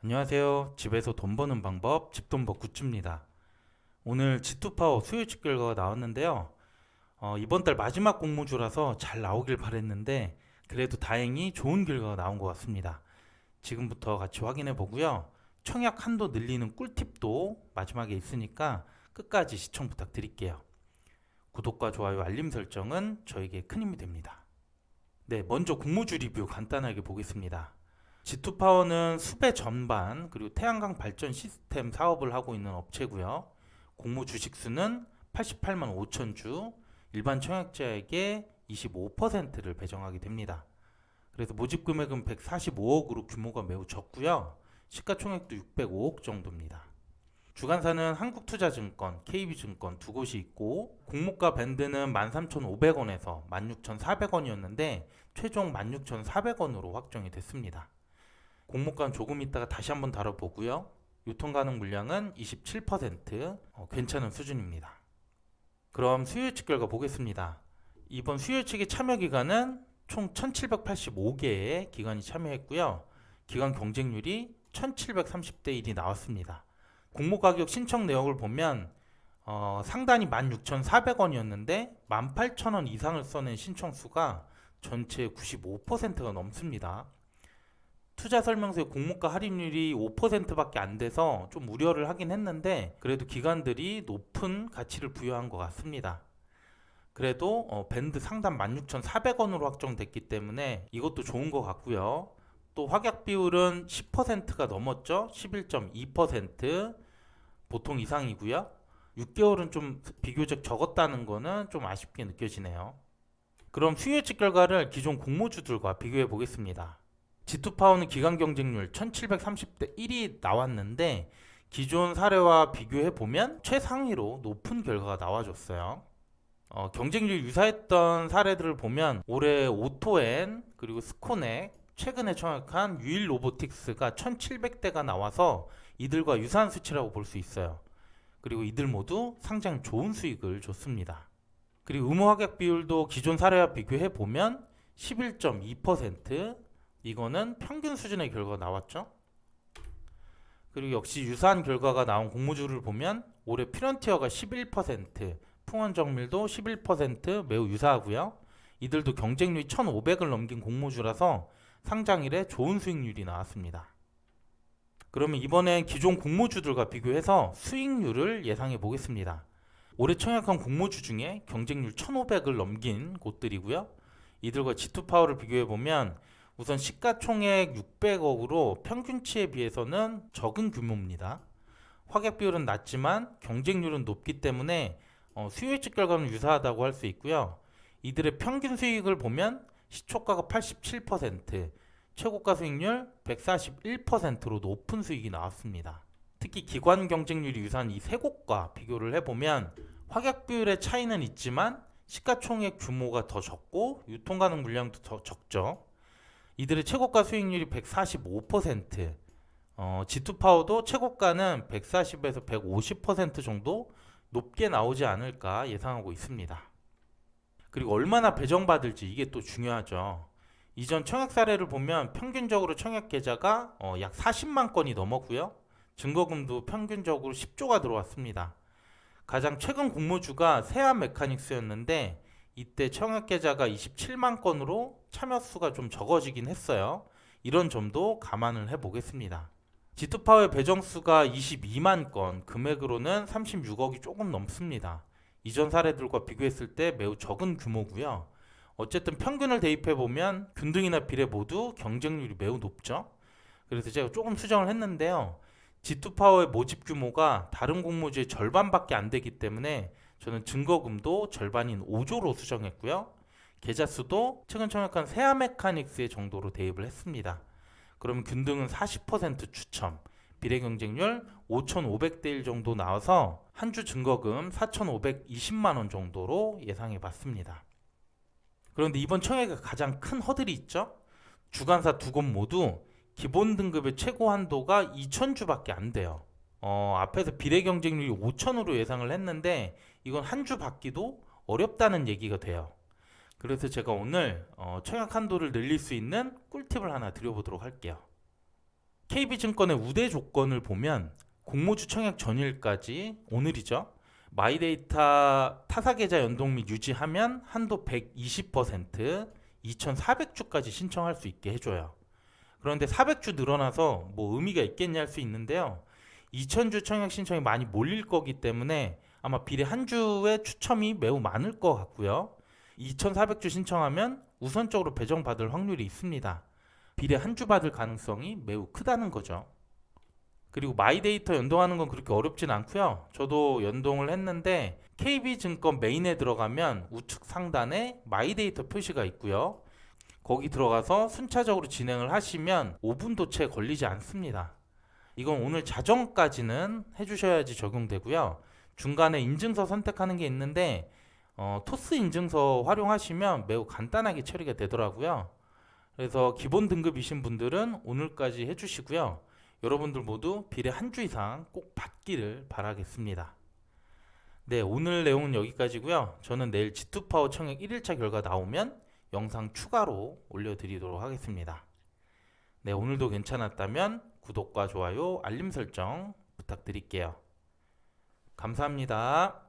안녕하세요. 집에서 돈 버는 방법, 집돈버 굿즈입니다. 오늘 G2파워 수요직 결과가 나왔는데요. 이번 달 마지막 공모주라서 잘 나오길 바랬는데 그래도 다행히 좋은 결과가 나온 것 같습니다. 지금부터 같이 확인해 보고요. 청약 한도 늘리는 꿀팁도 마지막에 있으니까 끝까지 시청 부탁드릴게요. 구독과 좋아요, 알림 설정은 저에게 큰 힘이 됩니다. 네, 먼저 공모주 리뷰 간단하게 보겠습니다. G2파워는 수배 전반 그리고 태양광 발전 시스템 사업을 하고 있는 업체고요. 공모 주식수는 88만 5천 주, 일반 청약자에게 25%를 배정하게 됩니다. 그래서 모집 금액은 145억으로 규모가 매우 적고요. 시가총액도 605억 정도입니다. 주관사는 한국투자증권, KB증권 두 곳이 있고 공모가 밴드는 13,500원에서 16,400원이었는데 최종 16,400원으로 확정이 됐습니다. 공모가는 조금 있다가 다시 한번 다뤄보고요. 유통 가능 물량은 27%, 괜찮은 수준입니다. 그럼 수요예측 결과 보겠습니다. 이번 수요예측의 참여 기간은 총 1785개의 기관이 참여했고요. 기관 경쟁률이 1730대 1이 나왔습니다. 공모 가격 신청 내역을 보면 상단이 16,400원이었는데 18,000원 이상을 써낸 신청수가 전체의 95%가 넘습니다. 투자 설명서에 공모가 할인율이 5%밖에 안 돼서 좀 우려를 하긴 했는데 그래도 기관들이 높은 가치를 부여한 것 같습니다. 그래도 밴드 상단 16,400원으로 확정됐기 때문에 이것도 좋은 것 같고요. 또 확약 비율은 10%가 넘었죠. 11.2% 보통 이상이고요. 6개월은 좀 비교적 적었다는 거는 좀 아쉽게 느껴지네요. 그럼 수요 예측 결과를 기존 공모주들과 비교해 보겠습니다. G2파워는 기간 경쟁률 1730대 1이 나왔는데 기존 사례와 비교해 보면 최상위로 높은 결과가 나와줬어요. 경쟁률 유사했던 사례들을 보면 올해 오토엔 그리고 스코넥 최근에 청약한 유일 로보틱스가 1700대가 나와서 이들과 유사한 수치라고 볼 수 있어요. 그리고 이들 모두 상장 좋은 수익을 줬습니다. 그리고 의무 확약 비율도 기존 사례와 비교해 보면 11.2%, 이거는 평균 수준의 결과가 나왔죠. 그리고 역시 유사한 결과가 나온 공모주를 보면 올해 피런티어가 11%, 풍원정밀도 11% 매우 유사하고요. 이들도 경쟁률이 1,500을 넘긴 공모주라서 상장일에 좋은 수익률이 나왔습니다. 그러면 이번엔 기존 공모주들과 비교해서 수익률을 예상해 보겠습니다. 올해 청약한 공모주 중에 경쟁률 1,500을 넘긴 곳들이고요. 이들과 G2파워를 비교해 보면 우선 시가총액 600억으로 평균치에 비해서는 적은 규모입니다. 확약 비율은 낮지만 경쟁률은 높기 때문에 수요 예측 결과는 유사하다고 할 수 있고요. 이들의 평균 수익을 보면 시초가가 87%, 최고가 수익률 141%로 높은 수익이 나왔습니다. 특히 기관 경쟁률이 유사한 이 세 곳과 비교를 해보면 확약 비율의 차이는 있지만 시가총액 규모가 더 적고 유통 가능 물량도 더 적죠. 이들의 최고가 수익률이 145%, G2파워도 최고가는 140에서 150% 정도 높게 나오지 않을까 예상하고 있습니다. 그리고 얼마나 배정받을지 이게 또 중요하죠. 이전 청약 사례를 보면 평균적으로 청약 계좌가 약 40만 건이 넘었고요. 증거금도 평균적으로 10조가 들어왔습니다. 가장 최근 공모주가 세안 메카닉스였는데 이때 청약 계좌가 27만 건으로 참여 수가 좀 적어지긴 했어요. 이런 점도 감안을 해보겠습니다. G2파워의 배정 수가 22만 건, 금액으로는 36억이 조금 넘습니다. 이전 사례들과 비교했을 때 매우 적은 규모고요. 어쨌든 평균을 대입해보면 균등이나 비례 모두 경쟁률이 매우 높죠. 그래서 제가 조금 수정을 했는데요. G2파워의 모집 규모가 다른 공모주의 절반밖에 안 되기 때문에 저는 증거금도 절반인 5조로 수정했고요. 계좌 수도 최근 청약한 세아메카닉스의 정도로 대입을 했습니다. 그러면 균등은 40% 추첨, 비례 경쟁률 5,500대 1 정도 나와서 한 주 증거금 4,520만 원 정도로 예상해 봤습니다. 그런데 이번 청약에 가장 큰 허들이 있죠? 주관사 두 곳 모두 기본 등급의 최고 한도가 2,000주밖에 안 돼요. 앞에서 비례 경쟁률이 5,000으로 예상을 했는데 이건 한 주 받기도 어렵다는 얘기가 돼요. 그래서 제가 오늘 청약 한도를 늘릴 수 있는 꿀팁을 하나 드려보도록 할게요. KB증권의 우대 조건을 보면 공모주 청약 전일까지 오늘이죠. 마이데이터 타사계좌 연동 및 유지하면 한도 120% 2,400주까지 신청할 수 있게 해줘요. 그런데 400주 늘어나서 뭐 의미가 있겠냐 할 수 있는데요. 2,000주 청약 신청이 많이 몰릴 거기 때문에 아마 비례 한 주의 추첨이 매우 많을 것 같고요. 2,400주 신청하면 우선적으로 배정받을 확률이 있습니다. 비례 한 주 받을 가능성이 매우 크다는 거죠. 그리고 마이데이터 연동하는 건 그렇게 어렵진 않고요. 저도 연동을 했는데 KB증권 메인에 들어가면 우측 상단에 마이데이터 표시가 있고요. 거기 들어가서 순차적으로 진행을 하시면 5분도 채 걸리지 않습니다. 이건 오늘 자정까지는 해주셔야지 적용되고요. 중간에 인증서 선택하는 게 있는데 토스 인증서 활용하시면 매우 간단하게 처리가 되더라고요. 그래서 기본 등급이신 분들은 오늘까지 해주시고요. 여러분들 모두 비례 한 주 이상 꼭 받기를 바라겠습니다. 네, 오늘 내용은 여기까지고요. 저는 내일 G2파워 청약 1일차 결과 나오면 영상 추가로 올려드리도록 하겠습니다. 네, 오늘도 괜찮았다면 구독과 좋아요, 알림 설정 부탁드릴게요. 감사합니다.